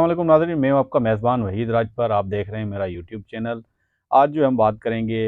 अस्सलाम वालेकुम नाज़रीन, मैं हूं आपका मेज़बान वहीद राजपर। आप देख रहे हैं मेरा यूट्यूब चैनल। आज जो हम बात करेंगे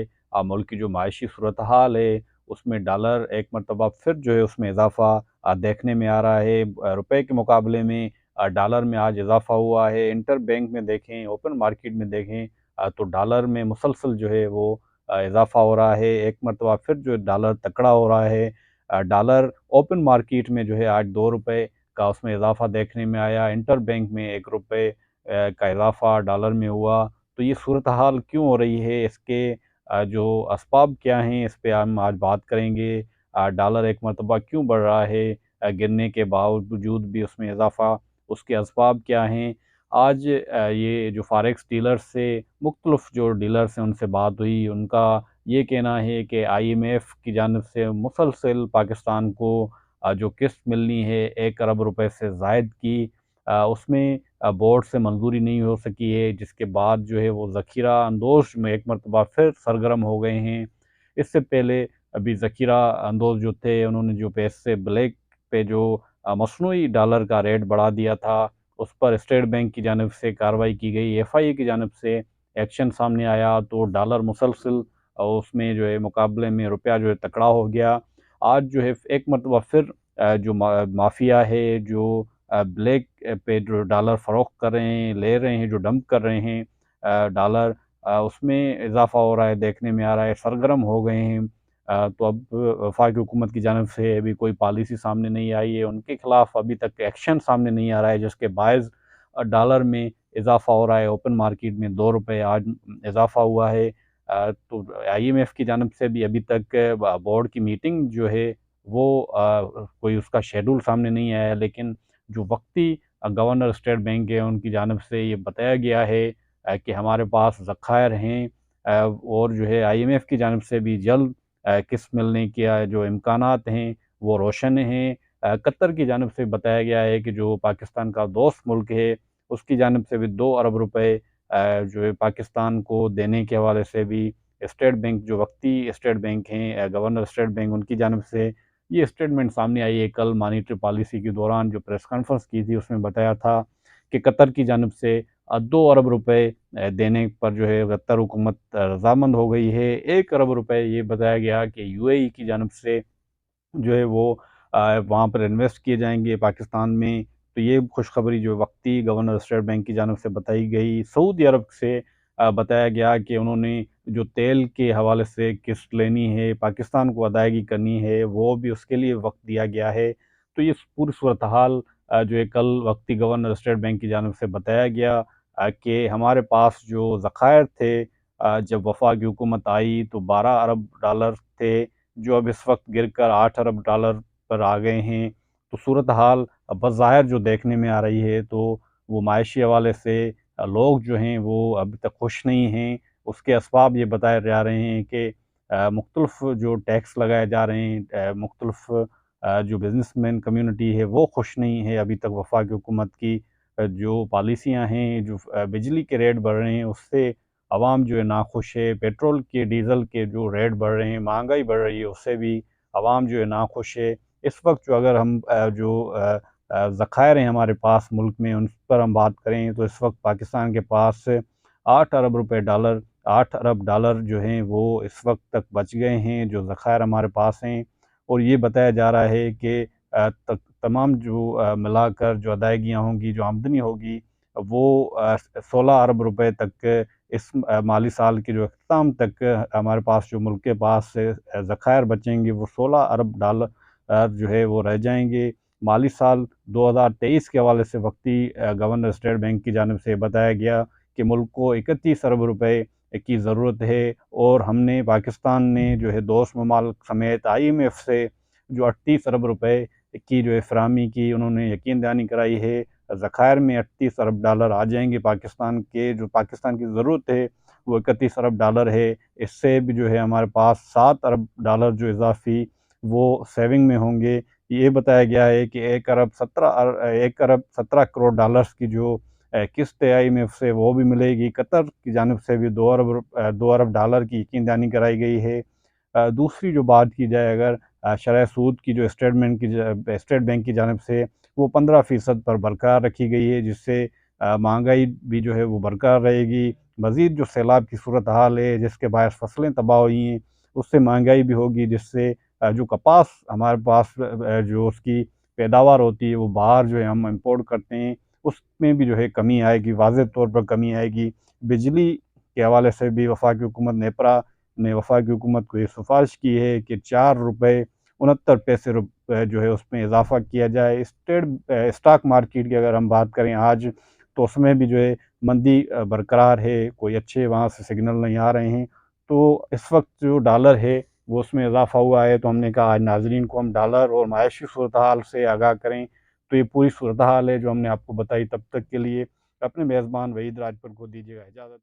मुल्क की जो माशी सूरत हाल है, उसमें डॉलर एक मरतबा फिर जो है उसमें इजाफ़ा देखने में आ रहा है। रुपए के मुकाबले में डॉलर में आज इजाफ़ा हुआ है। इंटर बैंक में देखें, ओपन मार्केट में देखें तो डॉलर में मुसलसल जो है वो इजाफ़ा हो रहा है। एक मरतबा फिर जो डॉलर तकड़ा हो रहा है। डॉलर ओपन मार्केट में जो है आज 2 रुपए का उसमें इजाफ़ा देखने में आया। इंटर बैंक में 1 रुपए का इजाफ़ा डॉलर में हुआ। तो ये सूरत हाल क्यों हो रही है, इसके जो असबाब क्या हैं, इस पे हम आज बात करेंगे। डॉलर एक मरतबा क्यों बढ़ रहा है, गिरने के बावजूद भी उसमें इजाफ़ा, उसके असबाब क्या हैं। आज ये जो फॉरेक्स डीलर्स से मुख्तलिफ़ जो डीलर्स हैं उनसे बात हुई, उनका ये कहना है कि IMF की जानिब से मुसलसल पाकिस्तान को जो किस्त मिलनी है 1 अरब रुपए से ज़ायद की, उसमें बोर्ड से मंजूरी नहीं हो सकी है, जिसके बाद जो है वो ज़ख़ीरा अंदोज़ में एक मरतबा फिर सरगर्म हो गए हैं। इससे पहले अभी ज़ख़ीरा अंदोज़ जो थे उन्होंने जो पैसे ब्लैक पे जो मसनूई डॉलर का रेट बढ़ा दिया था, उस पर स्टेट बैंक की जानिब से कार्रवाई की गई, FIA की जानिब से एक्शन सामने आया, तो डॉलर मुसलसल उसमें जो है मुकाबले में रुपया जो है तकड़ा हो गया। आज जो है एक मरतबा फिर जो माफिया है, जो ब्लैक पे जो डॉलर फ़रोख्त कर रहे हैं, ले रहे हैं, जो डंप कर रहे हैं डॉलर, उसमें इजाफ़ा हो रहा है, देखने में आ रहा है, सरगर्म हो गए हैं। तो अब वफाकी हुकूमत की जानिब से अभी कोई पॉलिसी सामने नहीं आई है, उनके खिलाफ़ अभी तक एक्शन सामने नहीं आ रहा है, जिसके बायस डॉलर में इजाफ़ा हो रहा है। ओपन मार्केट में 2 रुपए आज इजाफ़ा हुआ है। तो IMF की जानिब से भी अभी तक बोर्ड की मीटिंग जो है वो कोई उसका शेड्यूल सामने नहीं आया है, लेकिन जो वक्ती गवर्नर स्टेट बैंक है उनकी जानिब से ये बताया गया है कि हमारे पास ज़खायर हैं, और जो है IMF की जानिब से भी जल्द किस्त मिलने के जो इम्कानात हैं वो रोशन हैं। कतर की जानिब से बताया गया है कि जो पाकिस्तान का दोस्त मुल्क है, उसकी जानिब से भी 2 अरब रुपए जो है पाकिस्तान को देने के हवाले से भी स्टेट बैंक, जो वक्ती स्टेट बैंक हैं, गवर्नर स्टेट बैंक, उनकी जानिब से ये स्टेटमेंट सामने आई है। कल मॉनेटरी पॉलिसी के दौरान जो प्रेस कॉन्फ्रेंस की थी उसमें बताया था कि कतर की जानिब से 2 अरब रुपए देने पर जो है कतर हुकूमत रज़ामंद हो गई है। 1 अरब रुपए ये बताया गया कि UAE की जानिब से जो है वो वहाँ पर इन्वेस्ट किए जाएँगे पाकिस्तान में। तो ये खुशखबरी जो वक्ती गवर्नर स्टेट बैंक की जानिब से बताई गई। सऊदी अरब से बताया गया कि उन्होंने जो तेल के हवाले से किस्त लेनी है, पाकिस्तान को अदायगी करनी है, वो भी उसके लिए वक़्त दिया गया है। तो ये पूरी सूरत हाल जो है कल वक्ती गवर्नर स्टेट बैंक की जानिब से बताया गया कि हमारे पास जो ज़खायर थे, जब वफ़ाकी हुकूमत आई तो 12 अरब डॉलर थे, जो अब इस वक्त गिरकर 8 अरब डॉलर पर आ गए हैं। तो सूरत हाल बज़ाहिर जो देखने में आ रही है, तो वो माशी हवाले से लोग जो हैं वो अभी तक खुश नहीं हैं। उसके असबाब ये बताए जा रहे हैं कि मुख्तलिफ़ जो टैक्स लगाए जा रहे हैं, मुख्तलिफ़ जो बिज़नेसमैन कम्युनिटी है वो खुश नहीं है अभी तक वफाकी हुकूमत की जो पॉलिसियाँ हैं, जो बिजली के रेट बढ़ रहे हैं उससे आवाम जो है नाखुश है। पेट्रोल के, डीज़ल के जो रेट बढ़ रहे हैं, महंगाई बढ़ रही है, उससे भी आवाम जो है नाखुश है। इस वक्त जो अगर हम ज़खायर हैं हमारे पास मुल्क में, उन पर हम बात करें तो इस वक्त पाकिस्तान के पास 8 अरब रुपए डॉलर 8 अरब डॉलर जो हैं वो इस वक्त तक बच गए हैं, जो ज़खायर हमारे पास हैं। और ये बताया जा रहा है कि तमाम जो मिलाकर जो अदायगियाँ होंगी, जो आमदनी होगी, वो 16 अरब रुपए तक इस माली साल के जो अख्ताम तक हमारे पास जो मुल्क के पास ज़खायर बचेंगे वो 16 अरब डॉलर जो है वो रह जाएंगे। माली साल 2023 के हवाले से वक्ती गवर्नर स्टेट बैंक की जानिब से बताया गया कि मुल्क को 31 अरब रुपए की ज़रूरत है, और हमने, पाकिस्तान ने जो है दोस्त ममालिक समेत IMF से जो 38 अरब रुपए की जो है फ़राहमी की, उन्होंने यकीन दहानी कराई है। ज़खायर में 38 अरब डॉलर आ जाएंगे पाकिस्तान के, जो पाकिस्तान की ज़रूरत है वो 31 अरब डॉलर है। इससे भी जो है हमारे पास 7 अरब डॉलर जो इजाफ़ी वो सेविंग में होंगे। ये बताया गया है कि 1 अरब 17 करोड़ डॉलर्स की जो किस्त है IMF से वो भी मिलेगी। कतर की जानिब से भी 2 अरब डॉलर की यकीन दहानी कराई गई है। दूसरी जो बात की जाए, अगर शरह सूद की जो स्टेट बैंक की जानिब से वो 15% पर बरकरार रखी गई है, जिससे महंगाई भी जो है वो बरकरार रहेगी। मज़ीद जो सैलाब की सूरत हाल है जिसके बायस फसलें तबाह हुई हैं, उससे महंगाई भी होगी, जिससे जो कपास हमारे पास जो उसकी पैदावार होती है वो बाहर जो है हम इम्पोर्ट करते हैं, उसमें भी जो है कमी आएगी, वाज़ेह तौर पर कमी आएगी। बिजली के हवाले से भी वफाकी हुकूमत नेपरा ने वफाकी हुकूमत को ये सिफारिश की है कि 4 रुपए 69 पैसे जो है उसमें इजाफ़ा किया जाए। स्टॉक मार्केट की अगर हम बात करें आज, तो उसमें भी जो है मंदी बरकरार है, कोई अच्छे वहाँ से सिग्नल नहीं आ रहे हैं। तो इस वक़्त जो डॉलर है वो उसमें इज़ाफ़ा हुआ है, तो हमने कहा आज नाज़रीन को हम डॉलर और माशी सूरत हाल से आगाह करें। तो ये पूरी सूरत हाल है जो हमने आपको बताई। तब तक के लिए अपने मेज़बान वहीद राजपुर को दीजिएगा इजाज़त।